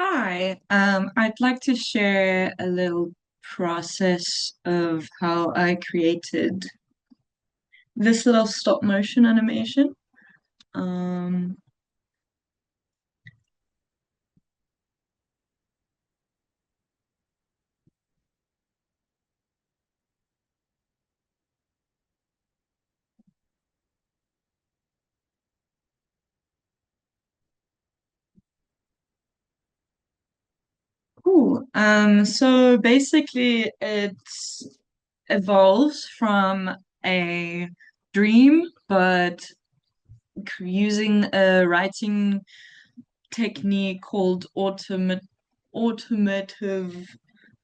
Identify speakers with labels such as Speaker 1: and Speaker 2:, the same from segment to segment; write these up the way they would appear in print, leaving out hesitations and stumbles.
Speaker 1: Hi, I'd like to share a little process of how I created this little stop motion animation. Um, so basically it evolves from a dream, but using a writing technique called automative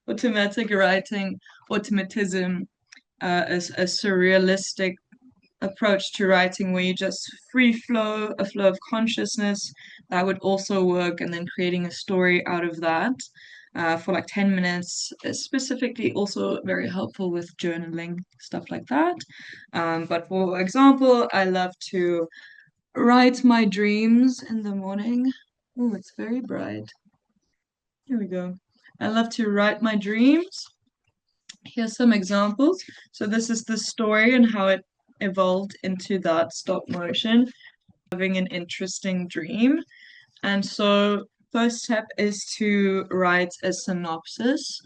Speaker 1: automatic writing, automatism, a surrealistic approach to writing where you just free flow, a flow of consciousness that would also work, and then creating a story out of that for like 10 minutes, specifically also very helpful with journaling, stuff like that. But for example, I love to write my dreams in the morning. Oh, it's very bright. Here we go. I love to write my dreams. Here's some examples. So this is the story and how it evolved into that stop motion, having an interesting dream. And so first step is to write a synopsis,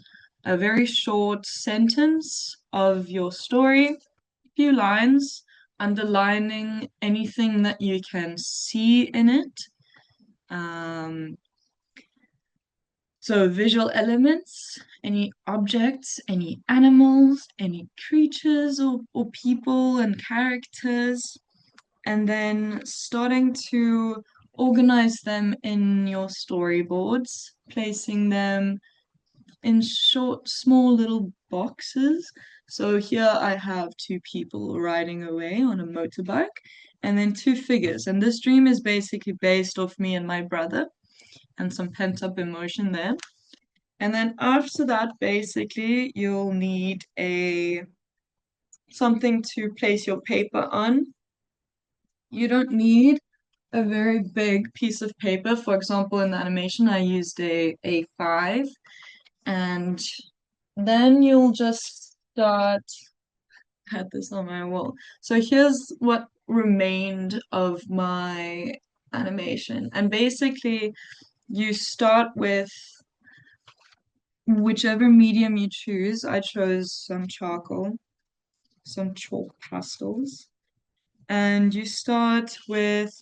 Speaker 1: a very short sentence of your story, a few lines underlining anything that you can see in it. Um, So visual elements, any objects, any animals, any creatures or people and characters, and then starting to organize them in your storyboards, placing them in short, small little boxes. So here I have two people riding away on a motorbike, and then two figures. And this dream is basically based off me and my brother and some pent-up emotion there. And then after that, basically, you'll need a something to place your paper on. You don't need a very big piece of paper. For example, in the animation, I used a A5, and then you'll just start had this on my wall. So here's what remained of my animation. And basically, you start with whichever medium you choose. I chose some charcoal, some chalk pastels, and you start with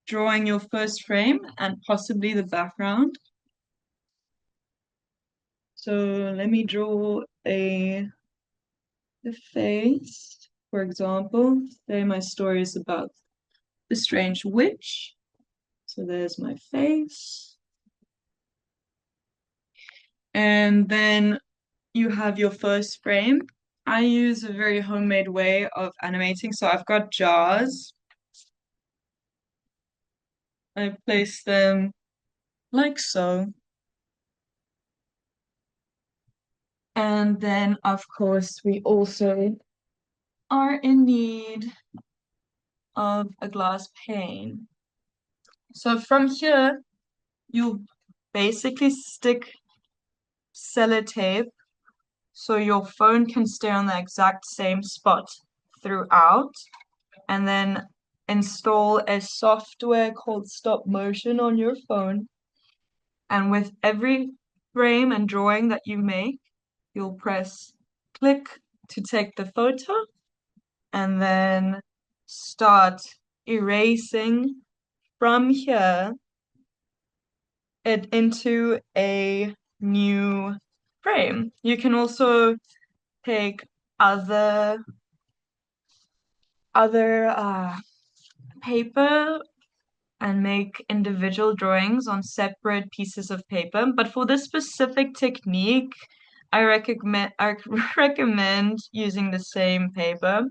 Speaker 1: drawing your first frame and possibly the background. So let me draw a face, for example. Say my story is about the strange witch. So there's my face. And then you have your first frame. I use a very homemade way of animating. So I've got jars. I place them like so. And then, of course, we also are in need of a glass pane. So from here, you basically stick sellotape so your phone can stay on the exact same spot throughout, and then install a software called Stopmotion on your phone. And with every frame and drawing that you make, you'll press click to take the photo and then start erasing from here it into a new frame. You can also take other other paper and make individual drawings on separate pieces of paper. But for this specific technique, I recommend using the same paper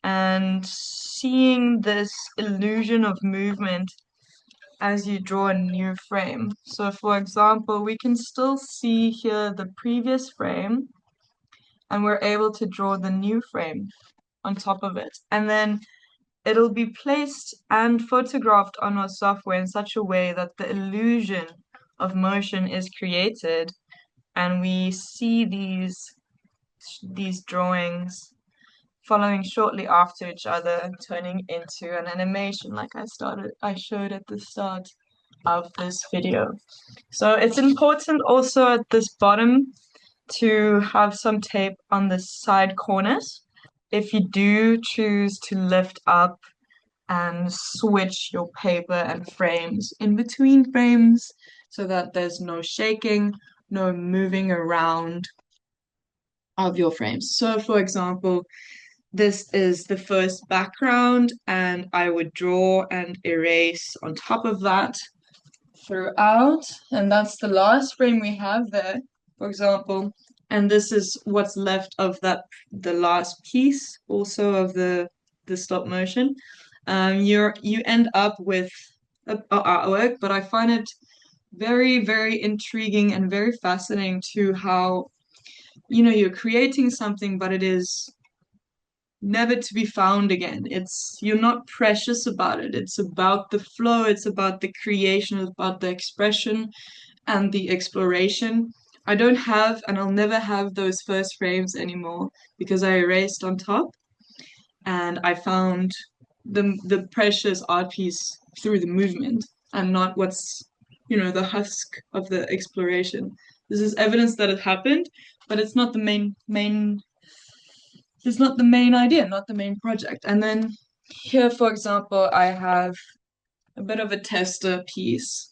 Speaker 1: and seeing this illusion of movement as you draw a new frame. So for example, we can still see here the previous frame and we're able to draw the new frame on top of it. And then it'll be placed and photographed on our software in such a way that the illusion of motion is created, and we see these drawings following shortly after each other, turning into an animation like I showed at the start of this video. So it's important also at this bottom to have some tape on the side corners if you do choose to lift up and switch your paper and frames in between frames so that there's no shaking, no moving around of your frames. So for example, this is the first background, and I would draw and erase on top of that throughout, and that's the last frame we have there, for example. And this is what's left of the last piece, also of the stop motion. You end up with a artwork, but I find it very, very intriguing and very fascinating to how, you're creating something, but it is never to be found again. You're not precious about it. It's about the flow, it's about the creation, it's about the expression and the exploration. I don't have, and I'll never have those first frames anymore because I erased on top and I found the precious art piece through the movement and not what's, the husk of the exploration. This is evidence that it happened, but it's not the main idea, not the main project. And then here, for example, I have a bit of a tester piece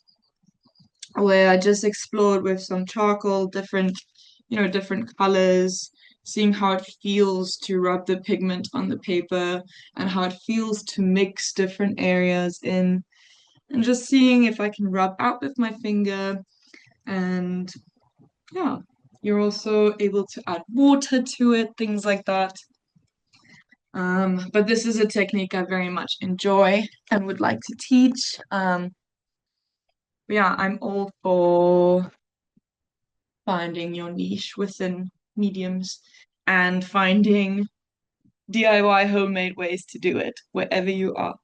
Speaker 1: where I just explored with some charcoal, different colors, seeing how it feels to rub the pigment on the paper and how it feels to mix different areas in, and just seeing if I can rub out with my finger. And yeah, you're also able to add water to it, things like that. But this is a technique I very much enjoy and would like to teach. Yeah, I'm all for finding your niche within mediums and finding DIY homemade ways to do it wherever you are.